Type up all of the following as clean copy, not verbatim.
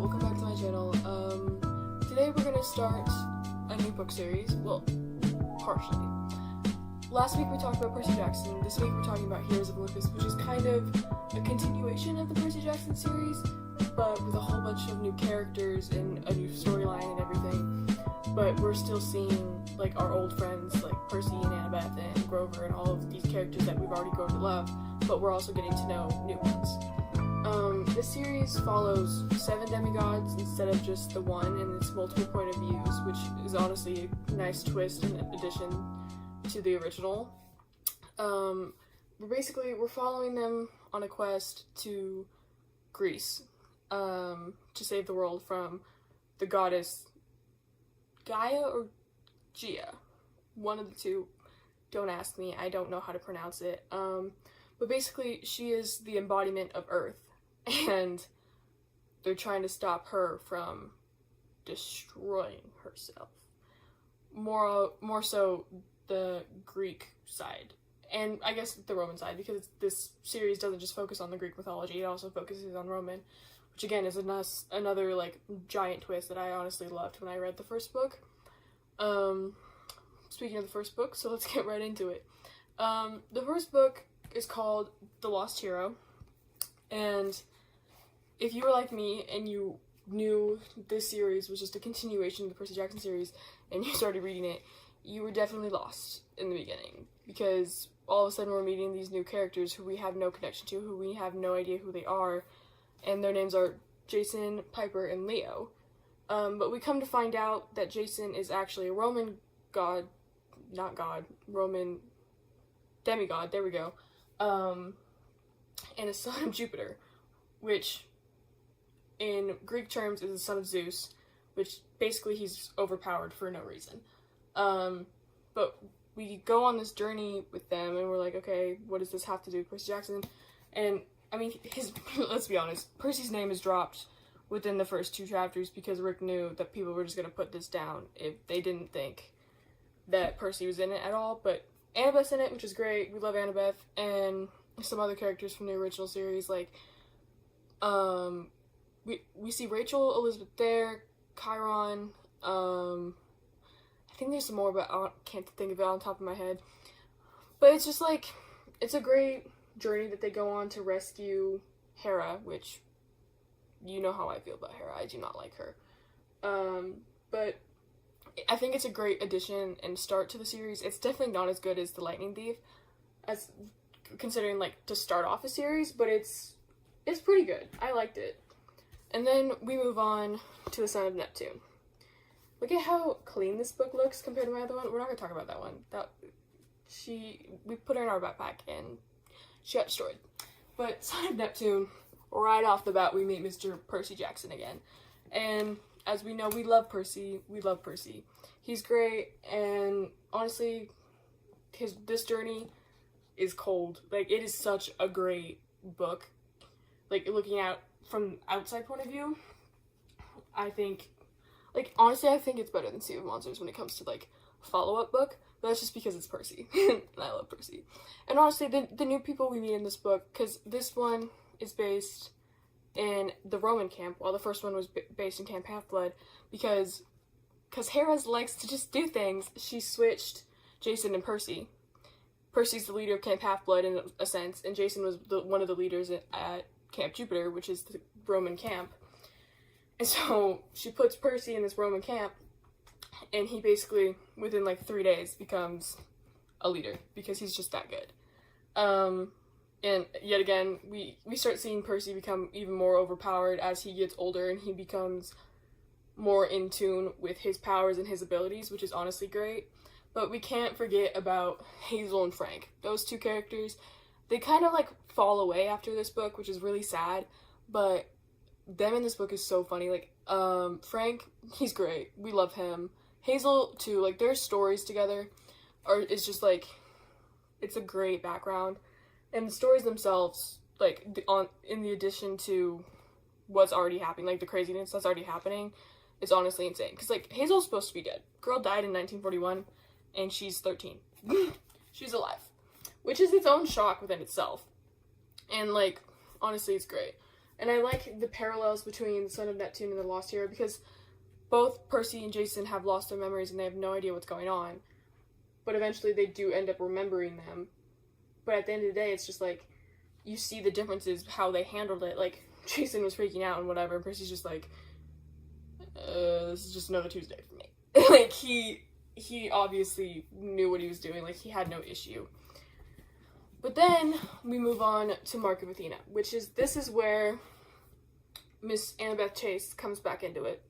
welcome back to my channel. Today we're gonna start a new book series, well, partially. Last week we talked about Percy Jackson, this week we're talking about Heroes of Olympus, which is kind of a continuation of the Percy Jackson series, but with a whole bunch of new characters and a new storyline and everything. But we're still seeing, like, our old friends, like Percy and Annabeth and Grover and all of these characters that we've already grown to love, but we're also getting to know new ones. This series follows 7 demigods instead of just the one, and it's multiple point of views, which is honestly a nice twist and addition to the original. We're following them on a quest to Greece, to save the world from the goddess Gaia or Gia. One of the two. Don't ask me, I don't know how to pronounce it. But basically, she is the embodiment of Earth, and they're trying to stop her from destroying herself. More so the Greek side, and I guess the Roman side, because this series doesn't just focus on the Greek mythology, it also focuses on Roman, which again is another like giant twist that I honestly loved when I read the first book. Speaking of the first book, so let's get right into it. The first book is called The Lost Hero, and if you were like me and you knew this series was just a continuation of the Percy Jackson series and you started reading it, you were definitely lost in the beginning, because all of a sudden we're meeting these new characters who we have no connection to, who we have no idea who they are, and their names are Jason, Piper, and Leo. But we come to find out that Jason is actually a Roman Roman demigod, there we go, and a son of Jupiter, which in Greek terms is the son of Zeus, which basically he's overpowered for no reason. But we go on this journey with them, and we're like, okay, what does this have to do with Percy Jackson? And, I mean, let's be honest, Percy's name is dropped within the first 2 chapters because Rick knew that people were just going to put this down if they didn't think that Percy was in it at all. But Annabeth's in it, which is great. We love Annabeth, and some other characters from the original series, like, we see Rachel, Elizabeth there, Chiron, I think there's some more, but I can't think of it on top of my head. But it's just like, it's a great journey that they go on to rescue Hera, which, you know how I feel about Hera. I do not like her. But I think it's a great addition and start to the series. It's definitely not as good as The Lightning Thief, as considering, like, to start off a series, but it's pretty good. I liked it. And then we move on to The Son of Neptune. Look at how clean this book looks compared to my other one. We're not going to talk about that one. We put her in our backpack and she got destroyed. But Son of Neptune, right off the bat, we meet Mr. Percy Jackson again. And as we know, we love Percy. We love Percy. He's great, and honestly, this journey is cold. Like, it is such a great book. Like, looking at from outside point of view, I think, like, honestly, I think it's better than Sea of Monsters when it comes to, like, follow-up book, but that's just because it's Percy, and I love Percy. And honestly, the new people we meet in this book, because this one is based in the Roman camp, while the first one was based in CampHalf-Blood, because Hera likes to just do things, she switched Jason and Percy. Percy's the leader of CampHalf-Blood in a sense, and Jason was one of the leaders at Camp Jupiter, which is the Roman camp. And so she puts Percy in this Roman camp, and he basically, within like 3 days, becomes a leader because he's just that good. And yet again, we start seeing Percy become even more overpowered as he gets older, and he becomes more in tune with his powers and his abilities, which is honestly great. But we can't forget about Hazel and Frank. Those 2 characters, they kind of like fall away after this book, which is really sad, but them in this book is so funny. Like, Frank, he's great. We love him. Hazel, too. Like, their stories together is just, like, it's a great background. And the stories themselves, like, in the addition to what's already happening, like, the craziness that's already happening, is honestly insane. Because, like, Hazel's supposed to be dead. Girl died in 1941, and she's 13. She's alive. Which is its own shock within itself. And, like, honestly, it's great. And I like the parallels between the Son of Neptune and the Lost Hero, because both Percy and Jason have lost their memories and they have no idea what's going on. But eventually they do end up remembering them. But at the end of the day, it's just like, you see the differences, how they handled it. Like, Jason was freaking out and whatever, and Percy's just like, this is just another Tuesday for me. Like, he obviously knew what he was doing. Like, he had no issue. But then we move on to Mark of Athena, this is where Miss Annabeth Chase comes back into it,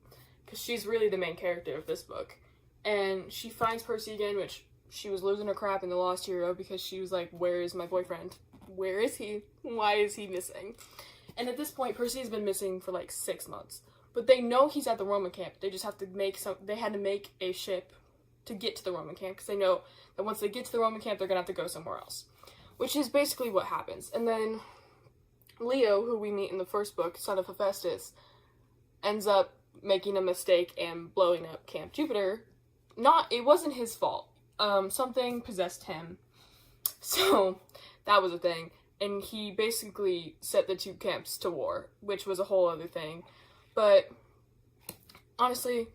because she's really the main character of this book. And she finds Percy again, which she was losing her crap in The Lost Hero, because she was like, where is my boyfriend? Where is he? Why is he missing? And at this point, Percy has been missing for like 6 months. But they know he's at the Roman camp. They just have to they had to make a ship to get to the Roman camp, because they know that once they get to the Roman camp, they're gonna have to go somewhere else. Which is basically what happens. And then Leo, who we meet in the first book, son of Hephaestus, ends up making a mistake and blowing up Camp Jupiter. It wasn't his fault. Something possessed him. So, that was a thing. And he basically set the two camps to war, which was a whole other thing. But, honestly,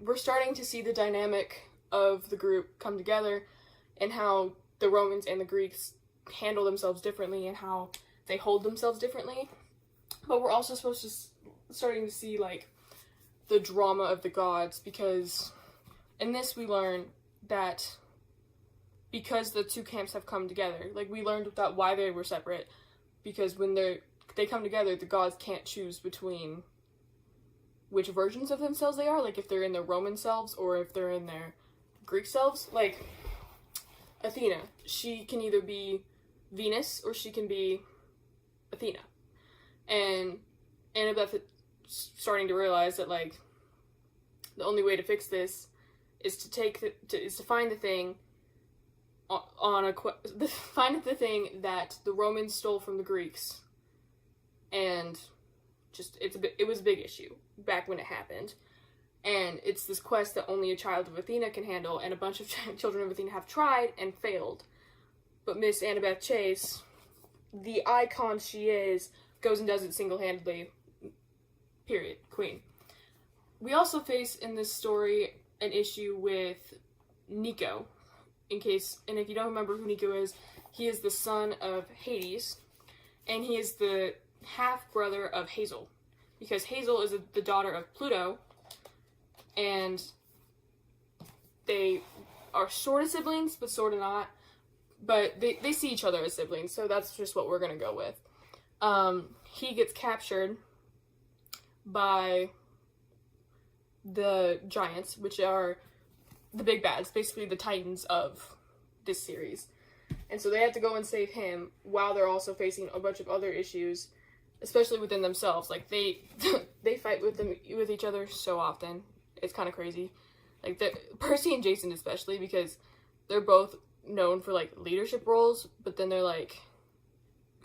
we're starting to see the dynamic of the group come together, and how the Romans and the Greeks handle themselves differently, and how they hold themselves differently. But we're also starting to see, like, the drama of the gods, because in this we learn that because the two camps have come together, like, we learned about why they were separate, because when they come together, the gods can't choose between which versions of themselves they are, like, if they're in their Roman selves or if they're in their Greek selves. Like, Athena, she can either be Venus or she can be Athena. And Annabeth is starting to realize that, like, the only way to fix this is to find the thing find the thing that the Romans stole from the Greeks, and it was a big issue back when it happened, and it's this quest that only a child of Athena can handle, and a bunch of children of Athena have tried and failed, but Miss Annabeth Chase, the icon she is, goes and does it single-handedly. Period. Queen. We also face in this story an issue with Nico. And if you don't remember who Nico is, he is the son of Hades, and he is the half-brother of Hazel, because Hazel is the daughter of Pluto, and they are sort of siblings, but sort of not, but they see each other as siblings, so that's just what we're gonna go with. He gets captured by the giants, which are the big bads, basically the titans of this series. And so they have to go and save him while they're also facing a bunch of other issues, especially within themselves. Like, they fight with each other so often. It's kind of crazy. Like, Percy and Jason especially, because they're both known for, like, leadership roles, but then they're, like,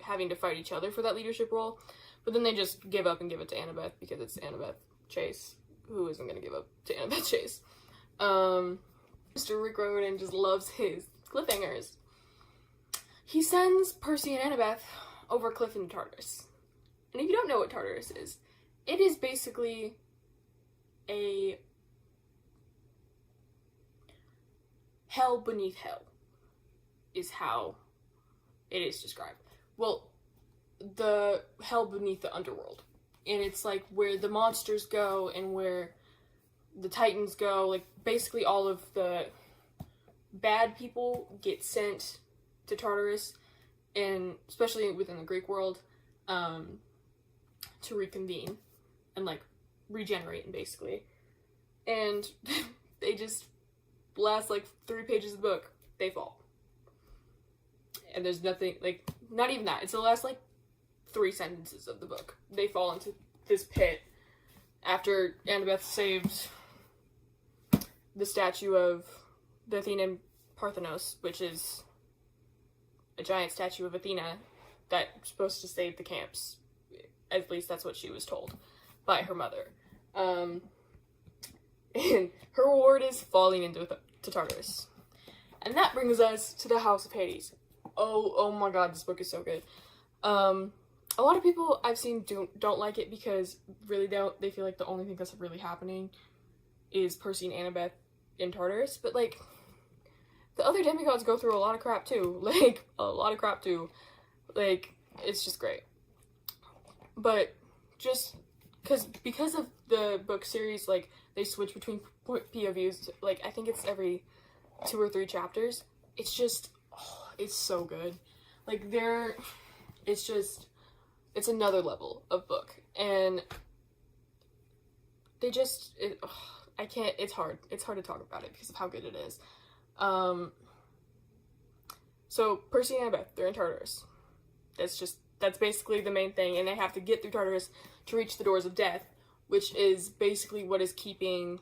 having to fight each other for that leadership role. But then they just give up and give it to Annabeth, because it's Annabeth Chase. Who isn't going to give up to Annabeth Chase? Mr. Rick Riordan just loves his cliffhangers. He sends Percy and Annabeth over a cliff into Tartarus. And if you don't know what Tartarus is, it is basically a hell beneath hell, is how it is described. Well, the hell beneath the underworld. And it's like where the monsters go and where the titans go. Like, basically all of the bad people get sent to Tartarus, and especially within the Greek world, to reconvene and, like, regenerate, basically. And they just, last, like, 3 pages of the book, they fall. And there's nothing, like, not even that. It's the last, like, 3 sentences of the book. They fall into this pit after Annabeth saved the statue of the Athenan Parthenos, which is a giant statue of Athena that's supposed to save the camps. At least that's what she was told by her mother. And her reward is falling into Tartarus. And that brings us to the House of Hades. Oh my god, this book is so good. a lot of people I've seen don't like it because really they feel like the only thing that's really happening is Percy and Annabeth in Tartarus, but like the other demigods go through a lot of crap too, like a lot of crap too, like it's just great. But just because of the book series, like they switch between POVs, like I think it's every 2 or 3 chapters. It's just it's so good. Like it's another level of book, and they just I can't, it's hard to talk about it because of how good it is. So Percy and Annabeth, they're in Tartarus. That's basically the main thing, and they have to get through Tartarus to reach the Doors of Death, which is basically what is keeping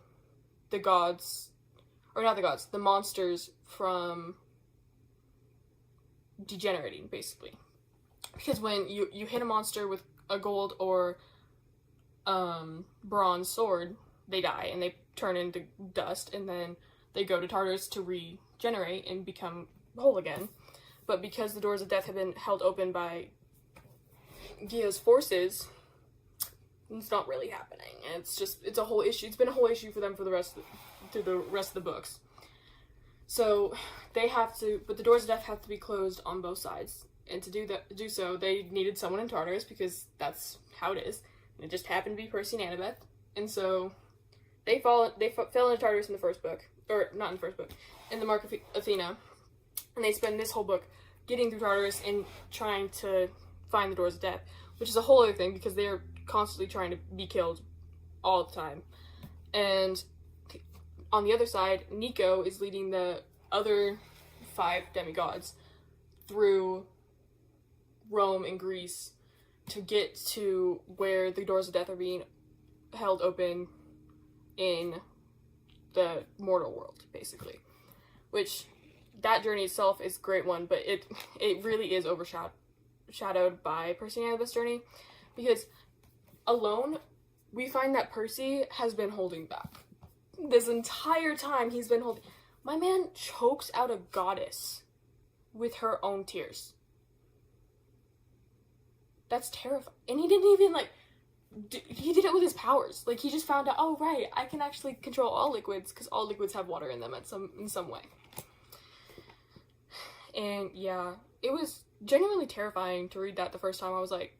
the gods, or not the gods, the monsters from degenerating, basically. Because when you hit a monster with a gold or bronze sword, they die and they turn into dust, and then they go to Tartarus to regenerate and become whole again. But because the Doors of Death have been held open by Gia's forces, it's not really happening. And it's a whole issue. It's been a whole issue for them for the rest of the books. So they have to, but the Doors of Death have to be closed on both sides. And to do so, they needed someone in Tartarus because that's how it is. And it just happened to be Percy and Annabeth. And so they fell into Tartarus in the first book, or not in the first book, in the Mark of Athena. And they spend this whole book getting through Tartarus and trying to find the Doors of Death, which is a whole other thing because they're constantly trying to be killed all the time. And on the other side, Nico is leading the other 5 demigods through Rome and Greece to get to where the Doors of Death are being held open in the mortal world, basically. Which, that journey itself is a great one, but it really is overshadowed by Percy and Annabeth's journey, because alone, we find that Percy has been holding back. This entire time he's been holding... My man chokes out a goddess with her own tears. That's terrifying. And he didn't even, like... He did it with his powers. Like, he just found out, oh, right, I can actually control all liquids, because all liquids have water in them in some way. And, yeah, it was genuinely terrifying to read that the first time. I was like,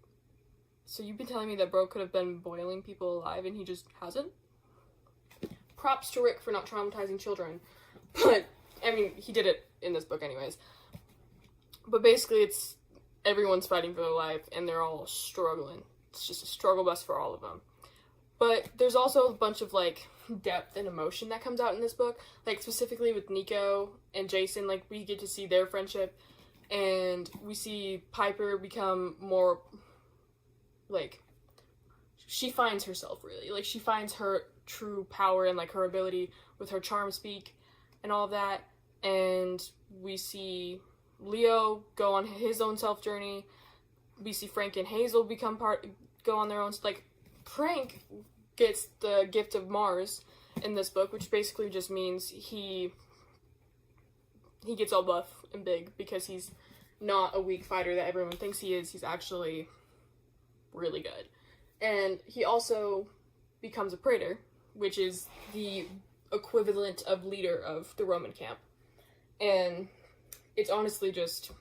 so you've been telling me that bro could have been boiling people alive and he just hasn't? Props to Rick for not traumatizing children. But, I mean, he did it in this book anyways. But basically, it's everyone's fighting for their life and they're all struggling. It's just a struggle bus for all of them. But there's also a bunch of, like, depth and emotion that comes out in this book. Like, specifically with Nico and Jason, like, we get to see their friendship. And we see Piper become more, like, she finds herself, really. Like, she finds her true power and, like, her ability with her charm speak and all of that. And we see Leo go on his own self-journey. We see Frank and Hazel go on their own, like, Frank gets the gift of Mars in this book, which basically just means he gets all buff and big because he's not a weak fighter that everyone thinks he is. He's actually really good. And he also becomes a praetor, which is the equivalent of leader of the Roman camp. And it's honestly just,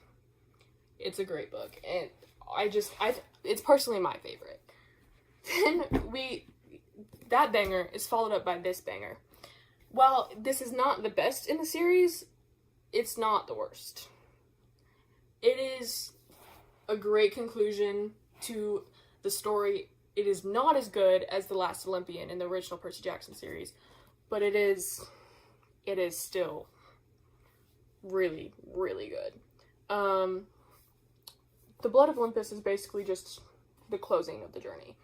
it's a great book. And it's personally my favorite. Then that banger is followed up by this banger. While this is not the best in the series, it's not the worst. It is a great conclusion to the story. It is not as good as The Last Olympian in the original Percy Jackson series, but it is still really, really good. The Blood of Olympus is basically just the closing of the journey.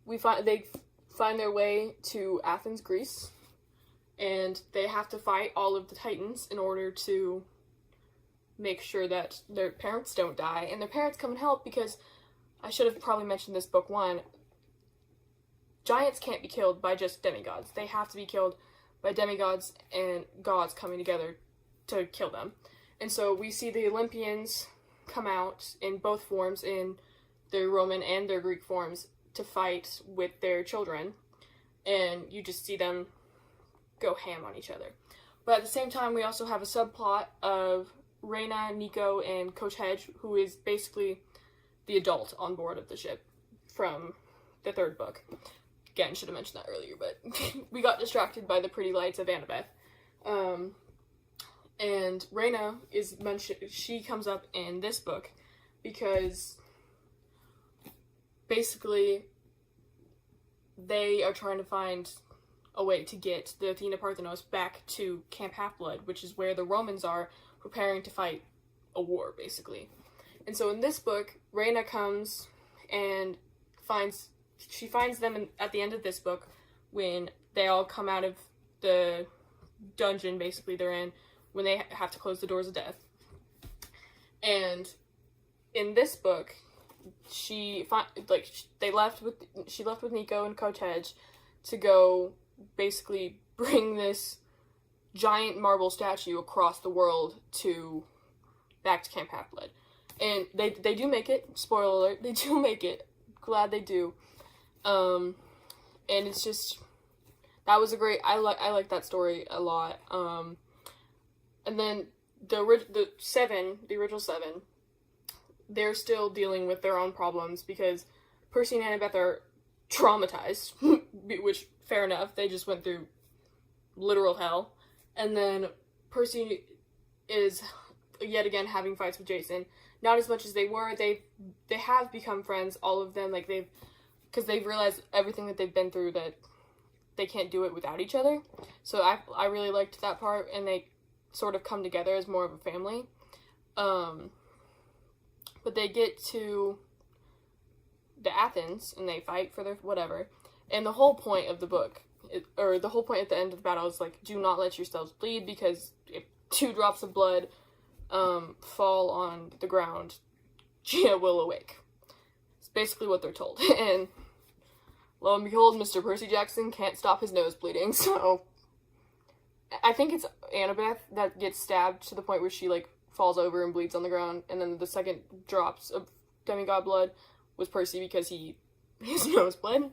They find their way to Athens, Greece, and they have to fight all of the Titans in order to make sure that their parents don't die, and their parents come and help because, I should have probably mentioned this book 1, giants can't be killed by just demigods. They have to be killed by demigods and gods coming together to kill them. And so we see the Olympians come out in both forms in their Roman and their Greek forms to fight with their children, and you just see them go ham on each other. But at the same time, we also have a subplot of Reyna, Nico, and Coach Hedge, who is basically the adult on board of the ship from the third book. Again, should have mentioned that earlier, but we got distracted by the pretty lights of Annabeth. And Reyna is mentioned, she comes up in this book because basically they are trying to find a way to get the Athena Parthenos back to CampHalf-Blood, which is where the Romans are preparing to fight a war, basically. And so in this book, Reyna comes and finds them at the end of this book when they all come out of the dungeon, basically, they're in, when they have to close the doors of death. And in this book, she left with Nico and Coach Hedge to go basically bring this giant marble statue across the world back to CampHalf-Blood. And they do make it, spoiler alert, they do make it, glad they do. And it's just, that was a great, I like that story a lot. And then the original seven, they're still dealing with their own problems because Percy and Annabeth are traumatized, which, fair enough, they just went through literal hell. And then Percy is yet again having fights with Jason. Not as much as they were. They have become friends, all of them, because they've realized everything that they've been through, that they can't do it without each other. So I really liked that part, and they sort of come together as more of a family. But they get to the Athens, and they fight for their whatever. And the whole point of the book, the whole point at the end of the battle is, do not let yourselves bleed, because if 2 drops of blood fall on the ground, Gia will awake. It's basically what they're told. And lo and behold, Mr. Percy Jackson can't stop his nose bleeding, so I think it's Annabeth that gets stabbed to the point where she, falls over and bleeds on the ground, and then the second drops of demigod blood was Percy because his nose bled,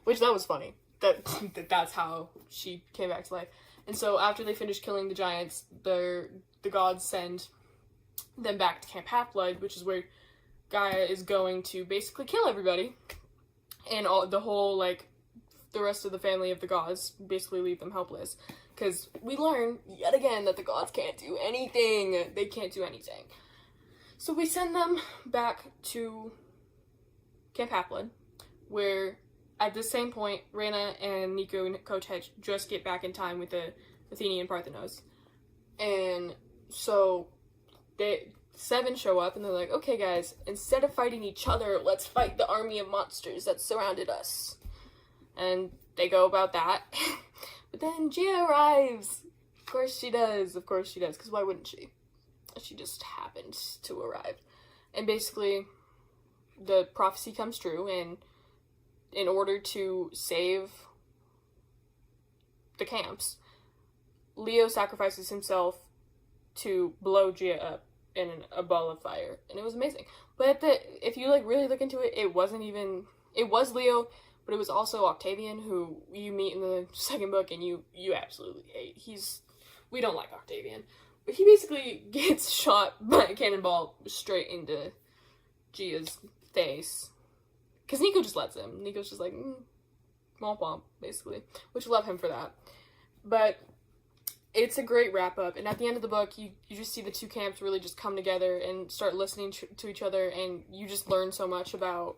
which that was funny. That's how she came back to life. And so after they finish killing the giants, the gods send them back to CampHalf-Blood, which is where Gaia is going to basically kill everybody. And the rest of the family of the gods basically leave them helpless. Because we learn, yet again, that the gods can't do anything. They can't do anything. So we send them back to CampHalf-Blood, where at the same point, Reyna and Nico and Coach Hedge just get back in time with the Athenian Parthenos. And so they 7 show up and they're like, okay guys, instead of fighting each other, let's fight the army of monsters that surrounded us. And they go about that. But then Gia arrives. Of course she does, because why wouldn't she? She just happened to arrive. And basically, the prophecy comes true, and in order to save the camps, Leo sacrifices himself to blow Gia up in a ball of fire, and it was amazing. But if you really look into it, it was Leo, but it was also Octavian, who you meet in the second book, and you absolutely hate. We don't like Octavian, but he basically gets shot by a cannonball straight into Gia's face. Because Nico just lets him. Nico's just like, womp womp, basically. Which, love him for that. But it's a great wrap-up. And at the end of the book, you just see the 2 camps really just come together and start listening to each other. And you just learn so much about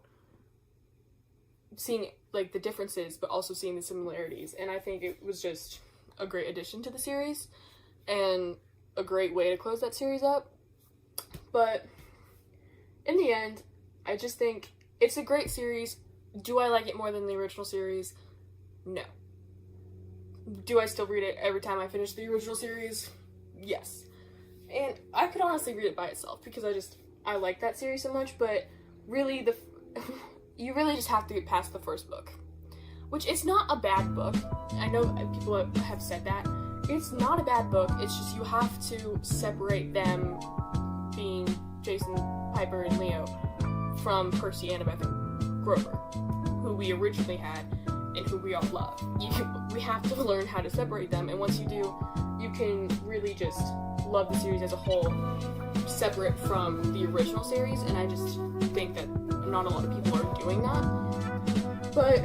seeing, the differences, but also seeing the similarities. And I think it was just a great addition to the series. And a great way to close that series up. But in the end, I just think it's a great series. Do I like it more than the original series? No. Do I still read it every time I finish the original series? Yes. And I could honestly read it by itself because I like that series so much, but really you really just have to get past the first book. Which, it's not a bad book. I know people have said that. It's not a bad book, it's just you have to separate them, being Jason, Piper, and Leo, from Percy, Annabeth, and Grover, who we originally had and who we all love. We have to learn how to separate them, and once you do, you can really just love the series as a whole, separate from the original series, and I just think that not a lot of people are doing that. But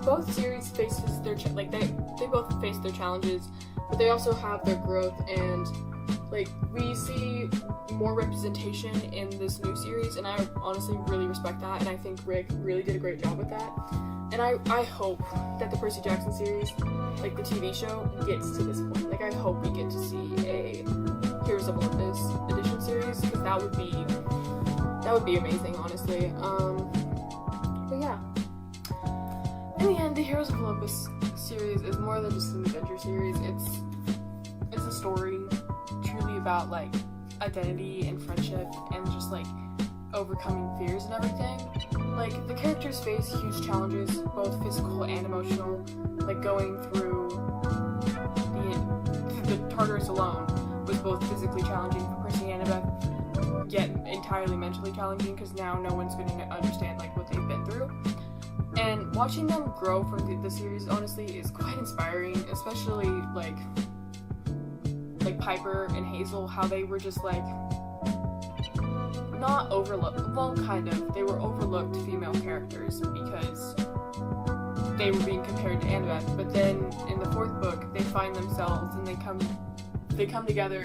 both series faces their they both face their challenges, but they also have their growth, and like we see more representation in this new series, and I honestly really respect that, and I think Rick really did a great job with that. And I hope that the Percy Jackson series, like the TV show, gets to this point. Like I hope we get to see a Heroes of Olympus edition series, because that would be amazing, honestly. But yeah. In the end, the Heroes of Olympus series is more than just an adventure series. It's a story truly about like identity and friendship and just like overcoming fears and everything. Like the characters face huge challenges, both physical and emotional. Like going through the Tartarus alone was both physically challenging for Percy and Annabeth, yet entirely mentally challenging, because now no one's going to understand like what they've been through. And watching them grow from the series, honestly, is quite inspiring, especially like Piper and Hazel, how they were just like not overlooked, well, kind of, they were overlooked female characters because they were being compared to Annabeth, but then in the 4th book, they find themselves and they come together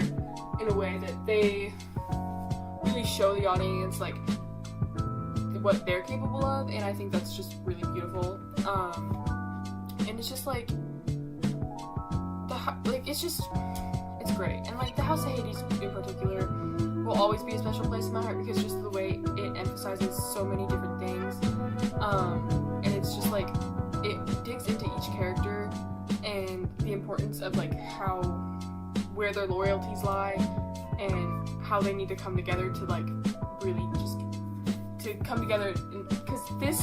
in a way that they really show the audience like what they're capable of, and I think that's just really beautiful. And it's just like it's great, and like the House of Hades in particular will always be a special place in my heart, because just the way it emphasizes so many different things, and it's just like it digs into each character and the importance of like where their loyalties lie and how they need to come together to like really just to come together, because this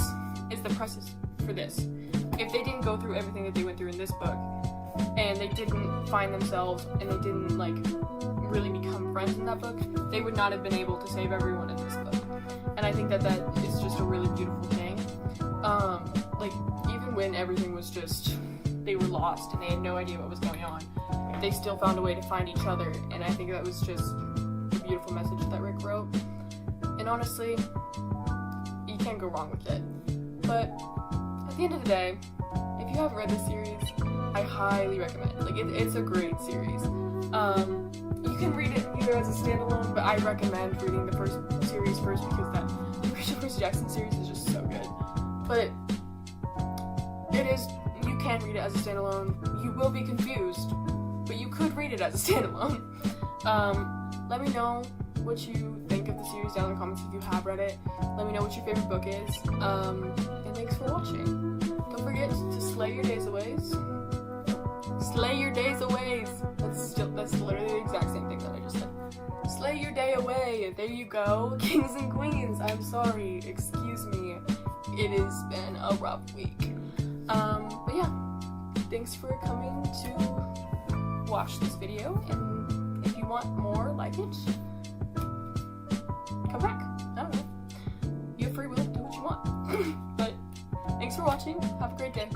is the process for this. If they didn't go through everything that they went through in this book, and they didn't find themselves, and they didn't like really become friends in that book, they would not have been able to save everyone in this book. And I think that is just a really beautiful thing. Like even when everything was just, they were lost and they had no idea what was going on, they still found a way to find each other, and I think that was just a beautiful message that Rick wrote. And honestly, you can't go wrong with it. But at the end of the day, if you haven't read this series, I highly recommend it. Like it's a great series. You can read it either as a standalone, but I recommend reading the first series first, because that original Percy Jackson series is just so good. But you can read it as a standalone. You will be confused, but you could read it as a standalone. Let me know what you think of the series down in the comments if you have read it. Let me know what your favorite book is. And thanks for watching. Don't forget to slay your days aways. Slay your days aways. That's literally the exact same thing that I just said. Slay your day away. There you go. Kings and queens. I'm sorry. Excuse me. It has been a rough week. But yeah. Thanks for coming to watch this video. And if you want more like it, come back. I don't know. You have free will. Do what you want. But thanks for watching. Have a great day.